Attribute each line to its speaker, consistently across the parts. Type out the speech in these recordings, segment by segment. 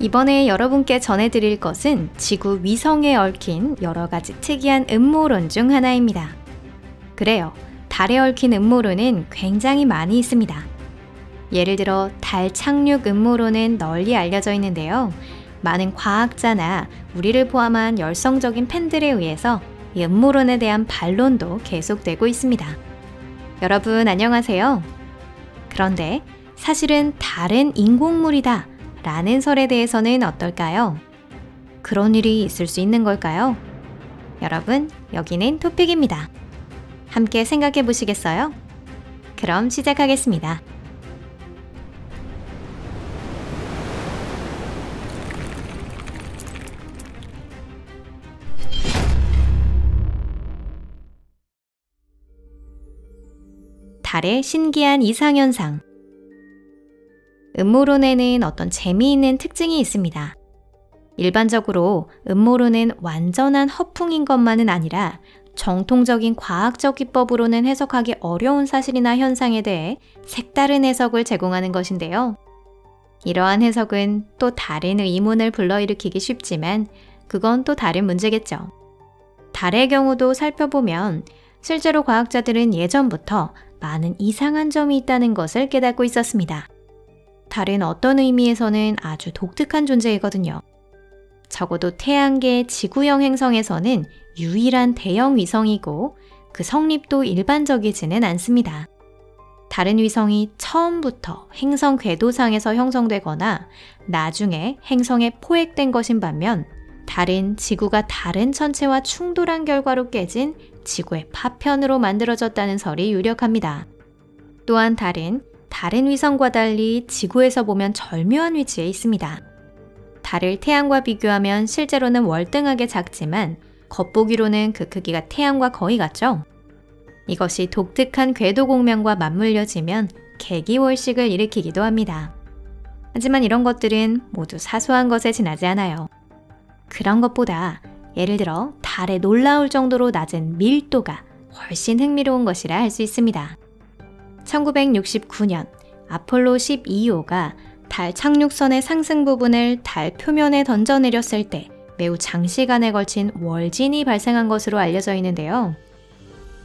Speaker 1: 이번에 여러분께 전해드릴 것은 지구 위성에 얽힌 여러 가지 특이한 음모론 중 하나입니다. 그래요, 달에 얽힌 음모론은 굉장히 많이 있습니다. 예를 들어 달 착륙 음모론은 널리 알려져 있는데요. 많은 과학자나 우리를 포함한 열성적인 팬들에 의해서 이 음모론에 대한 반론도 계속되고 있습니다. 여러분 안녕하세요. 그런데 사실은 달은 인공물이다 라는 설에 대해서는 어떨까요? 그런 일이 있을 수 있는 걸까요? 여러분, 여기는 토픽입니다. 함께 생각해 보시겠어요? 그럼 시작하겠습니다. 달의 신기한 이상현상. 음모론에는 어떤 재미있는 특징이 있습니다. 일반적으로 음모론은 완전한 허풍인 것만은 아니라 정통적인 과학적 기법으로는 해석하기 어려운 사실이나 현상에 대해 색다른 해석을 제공하는 것인데요. 이러한 해석은 또 다른 의문을 불러일으키기 쉽지만 그건 또 다른 문제겠죠. 달의 경우도 살펴보면 실제로 과학자들은 예전부터 많은 이상한 점이 있다는 것을 깨닫고 있었습니다. 달은 어떤 의미에서는 아주 독특한 존재이거든요. 적어도 태양계 지구형 행성에서는 유일한 대형 위성이고 그 성립도 일반적이지는 않습니다. 다른 위성이 처음부터 행성 궤도상에서 형성되거나 나중에 행성에 포획된 것인 반면 달은 지구가 다른 천체와 충돌한 결과로 깨진 지구의 파편으로 만들어졌다는 설이 유력합니다. 또한 달은 다른 위성과 달리 지구에서 보면 절묘한 위치에 있습니다. 달을 태양과 비교하면 실제로는 월등하게 작지만 겉보기로는 그 크기가 태양과 거의 같죠? 이것이 독특한 궤도 공명과 맞물려지면 개기월식을 일으키기도 합니다. 하지만 이런 것들은 모두 사소한 것에 지나지 않아요. 그런 것보다 예를 들어 달에 놀라울 정도로 낮은 밀도가 훨씬 흥미로운 것이라 할 수 있습니다. 1969년 아폴로 12호가 달 착륙선의 상승 부분을 달 표면에 던져내렸을 때 매우 장시간에 걸친 월진이 발생한 것으로 알려져 있는데요.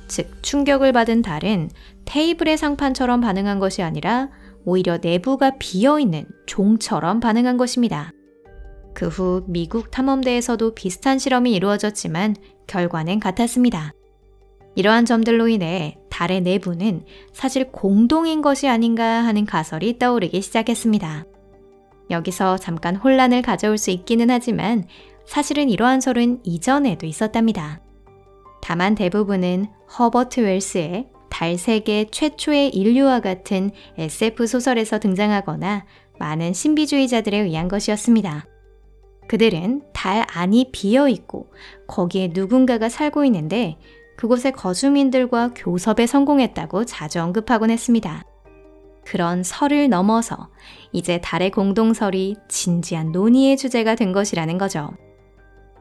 Speaker 1: 즉, 충격을 받은 달은 테이블의 상판처럼 반응한 것이 아니라 오히려 내부가 비어있는 종처럼 반응한 것입니다. 그 후 미국 탐험대에서도 비슷한 실험이 이루어졌지만 결과는 같았습니다. 이러한 점들로 인해 달의 내부는 사실 공동인 것이 아닌가 하는 가설이 떠오르기 시작했습니다. 여기서 잠깐 혼란을 가져올 수 있기는 하지만 사실은 이러한 설은 이전에도 있었답니다. 다만 대부분은 허버트 웰스의 달 세계 최초의 인류와 같은 SF 소설에서 등장하거나 많은 신비주의자들에 의한 것이었습니다. 그들은 달 안이 비어있고 거기에 누군가가 살고 있는데 그곳의 거주민들과 교섭에 성공했다고 자주 언급하곤 했습니다. 그런 설을 넘어서 이제 달의 공동설이 진지한 논의의 주제가 된 것이라는 거죠.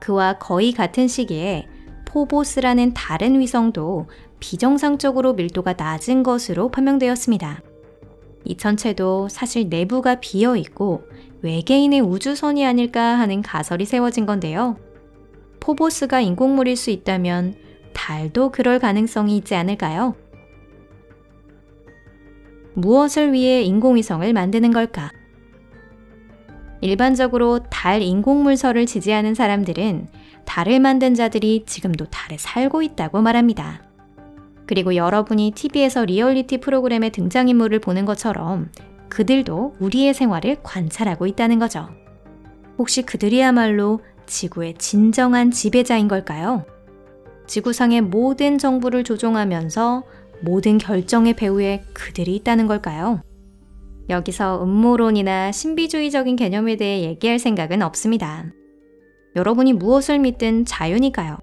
Speaker 1: 그와 거의 같은 시기에 포보스라는 다른 위성도 비정상적으로 밀도가 낮은 것으로 판명되었습니다. 이 천체도 사실 내부가 비어있고 외계인의 우주선이 아닐까 하는 가설이 세워진 건데요. 포보스가 인공물일 수 있다면 달도 그럴 가능성이 있지 않을까요? 무엇을 위해 인공위성을 만드는 걸까? 일반적으로 달 인공물설을 지지하는 사람들은 달을 만든 자들이 지금도 달에 살고 있다고 말합니다. 그리고 여러분이 TV에서 리얼리티 프로그램의 등장인물을 보는 것처럼 그들도 우리의 생활을 관찰하고 있다는 거죠. 혹시 그들이야말로 지구의 진정한 지배자인 걸까요? 지구상의 모든 정보를 조종하면서 모든 결정의 배후에 그들이 있다는 걸까요? 여기서 음모론이나 신비주의적인 개념에 대해 얘기할 생각은 없습니다. 여러분이 무엇을 믿든 자유니까요.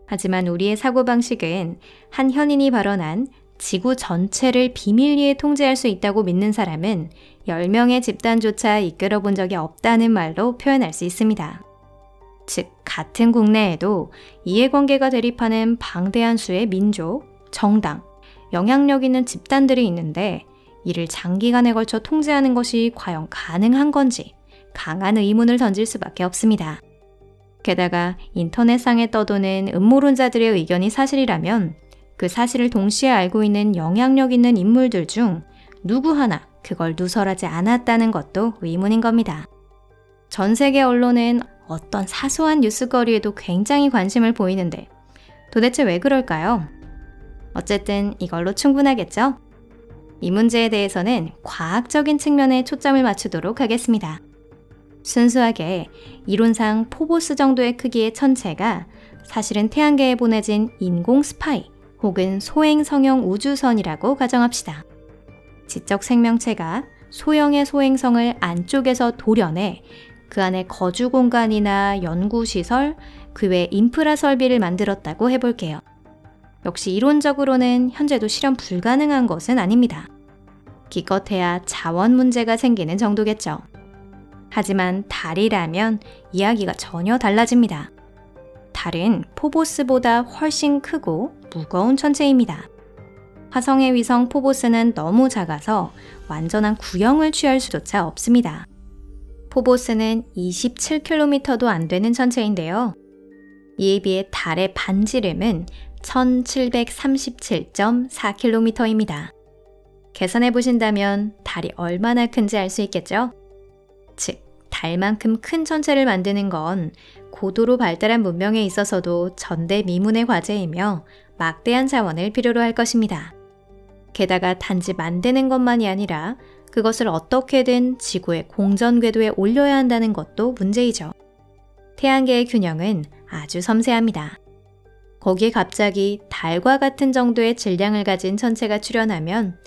Speaker 1: 하지만 우리의 사고방식은 한 현인이 발언한 지구 전체를 비밀리에 통제할 수 있다고 믿는 사람은 10명의 집단조차 이끌어 본 적이 없다는 말로 표현할 수 있습니다. 즉, 같은 국내에도 이해관계가 대립하는 방대한 수의 민족, 정당, 영향력 있는 집단들이 있는데 이를 장기간에 걸쳐 통제하는 것이 과연 가능한 건지 강한 의문을 던질 수밖에 없습니다. 게다가 인터넷상에 떠도는 음모론자들의 의견이 사실이라면 그 사실을 동시에 알고 있는 영향력 있는 인물들 중 누구 하나 그걸 누설하지 않았다는 것도 의문인 겁니다. 전 세계 언론은 어떤 사소한 뉴스거리에도 굉장히 관심을 보이는데 도대체 왜 그럴까요? 어쨌든 이걸로 충분하겠죠? 이 문제에 대해서는 과학적인 측면에 초점을 맞추도록 하겠습니다. 순수하게 이론상 포보스 정도의 크기의 천체가 사실은 태양계에 보내진 인공 스파이 혹은 소행성형 우주선이라고 가정합시다. 지적 생명체가 소형의 소행성을 안쪽에서 도려내 그 안에 거주 공간이나 연구시설, 그 외 인프라 설비를 만들었다고 해볼게요. 역시 이론적으로는 현재도 실현 불가능한 것은 아닙니다. 기껏해야 자원 문제가 생기는 정도겠죠. 하지만 달이라면 이야기가 전혀 달라집니다. 달은 포보스보다 훨씬 크고 무거운 천체입니다. 화성의 위성 포보스는 너무 작아서 완전한 구형을 취할 수조차 없습니다. 포보스는 27km도 안 되는 천체인데요. 이에 비해 달의 반지름은 1737.4km입니다. 계산해 보신다면 달이 얼마나 큰지 알 수 있겠죠? 즉, 달만큼 큰 천체를 만드는 건 고도로 발달한 문명에 있어서도 전대미문의 과제이며 막대한 자원을 필요로 할 것입니다. 게다가 단지 만드는 것만이 아니라 그것을 어떻게든 지구의 공전 궤도에 올려야 한다는 것도 문제이죠. 태양계의 균형은 아주 섬세합니다. 거기에 갑자기 달과 같은 정도의 질량을 가진 천체가 출현하면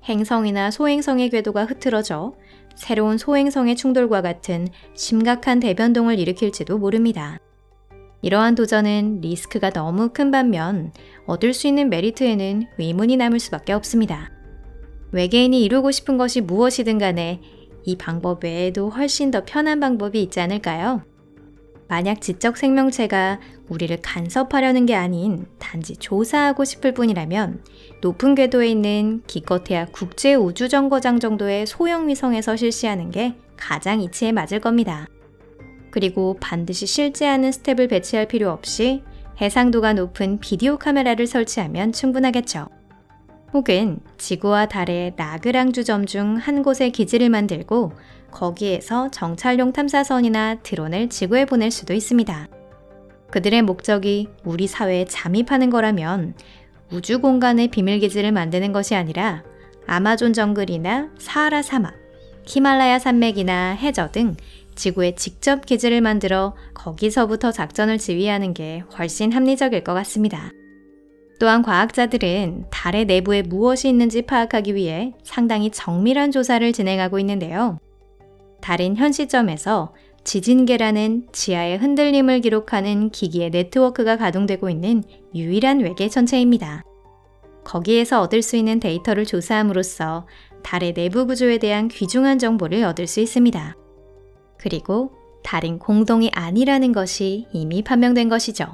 Speaker 1: 행성이나 소행성의 궤도가 흐트러져 새로운 소행성의 충돌과 같은 심각한 대변동을 일으킬지도 모릅니다. 이러한 도전은 리스크가 너무 큰 반면 얻을 수 있는 메리트에는 의문이 남을 수밖에 없습니다. 외계인이 이루고 싶은 것이 무엇이든 간에 이 방법 외에도 훨씬 더 편한 방법이 있지 않을까요? 만약 지적 생명체가 우리를 간섭하려는 게 아닌 단지 조사하고 싶을 뿐이라면 높은 궤도에 있는 기껏해야 국제우주정거장 정도의 소형 위성에서 실시하는 게 가장 이치에 맞을 겁니다. 그리고 반드시 실제하는 스텝을 배치할 필요 없이 해상도가 높은 비디오 카메라를 설치하면 충분하겠죠. 혹은 지구와 달의 라그랑주 점 중 한 곳에 기지를 만들고 거기에서 정찰용 탐사선이나 드론을 지구에 보낼 수도 있습니다. 그들의 목적이 우리 사회에 잠입하는 거라면 우주 공간의 비밀기지를 만드는 것이 아니라 아마존 정글이나 사하라 사막, 히말라야 산맥이나 해저 등 지구에 직접 기지를 만들어 거기서부터 작전을 지휘하는 게 훨씬 합리적일 것 같습니다. 또한 과학자들은 달의 내부에 무엇이 있는지 파악하기 위해 상당히 정밀한 조사를 진행하고 있는데요. 달은 현 시점에서 지진계라는 지하의 흔들림을 기록하는 기기의 네트워크가 가동되고 있는 유일한 외계 천체입니다. 거기에서 얻을 수 있는 데이터를 조사함으로써 달의 내부 구조에 대한 귀중한 정보를 얻을 수 있습니다. 그리고 달은 공동이 아니라는 것이 이미 판명된 것이죠.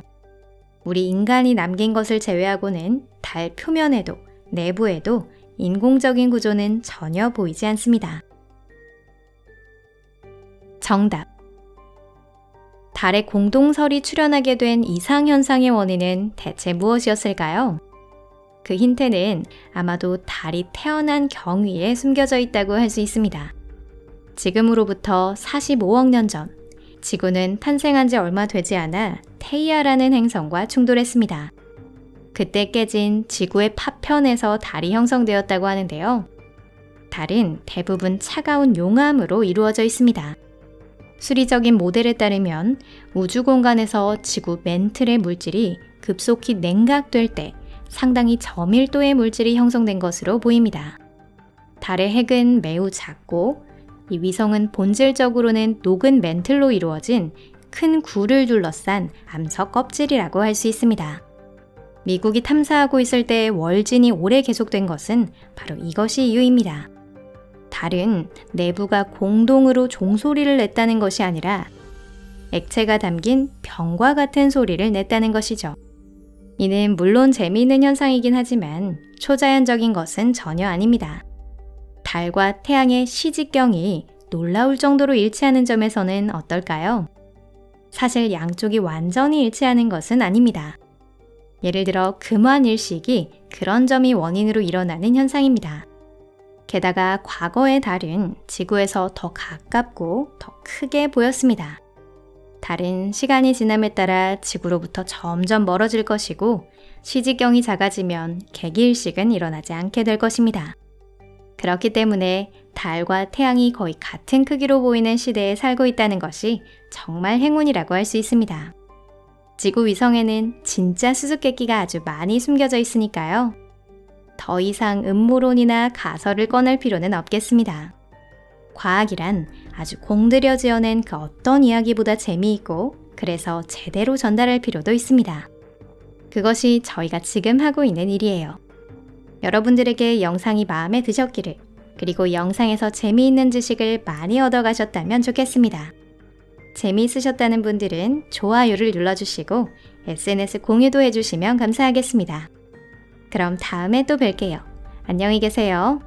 Speaker 1: 우리 인간이 남긴 것을 제외하고는 달 표면에도 내부에도 인공적인 구조는 전혀 보이지 않습니다. 정답. 달에 공동설이 출현하게 된 이상현상의 원인은 대체 무엇이었을까요? 그 힌트는 아마도 달이 태어난 경위에 숨겨져 있다고 할 수 있습니다. 지금으로부터 45억 년 전, 지구는 탄생한 지 얼마 되지 않아 테이아라는 행성과 충돌했습니다. 그때 깨진 지구의 파편에서 달이 형성되었다고 하는데요. 달은 대부분 차가운 용암으로 이루어져 있습니다. 수리적인 모델에 따르면 우주 공간에서 지구 맨틀의 물질이 급속히 냉각될 때 상당히 저밀도의 물질이 형성된 것으로 보입니다. 달의 핵은 매우 작고 이 위성은 본질적으로는 녹은 맨틀로 이루어진 큰 굴을 둘러싼 암석 껍질이라고 할 수 있습니다. 미국이 탐사하고 있을 때 월진이 오래 계속된 것은 바로 이것이 이유입니다. 달은 내부가 공동으로 종소리를 냈다는 것이 아니라 액체가 담긴 병과 같은 소리를 냈다는 것이죠. 이는 물론 재미있는 현상이긴 하지만 초자연적인 것은 전혀 아닙니다. 달과 태양의 시직경이 놀라울 정도로 일치하는 점에서는 어떨까요? 사실 양쪽이 완전히 일치하는 것은 아닙니다. 예를 들어 금환일식이 그런 점이 원인으로 일어나는 현상입니다. 게다가 과거의 달은 지구에서 더 가깝고 더 크게 보였습니다. 달은 시간이 지남에 따라 지구로부터 점점 멀어질 것이고 시직경이 작아지면 개기일식은 일어나지 않게 될 것입니다. 그렇기 때문에 달과 태양이 거의 같은 크기로 보이는 시대에 살고 있다는 것이 정말 행운이라고 할 수 있습니다. 지구 위성에는 진짜 수수께끼가 아주 많이 숨겨져 있으니까요. 더 이상 음모론이나 가설을 꺼낼 필요는 없겠습니다. 과학이란 아주 공들여 지어낸 그 어떤 이야기보다 재미있고 그래서 제대로 전달할 필요도 있습니다. 그것이 저희가 지금 하고 있는 일이에요. 여러분들에게 영상이 마음에 드셨기를, 그리고 영상에서 재미있는 지식을 많이 얻어가셨다면 좋겠습니다. 재미있으셨다는 분들은 좋아요를 눌러주시고 SNS 공유도 해주시면 감사하겠습니다. 그럼 다음에 또 뵐게요. 안녕히 계세요.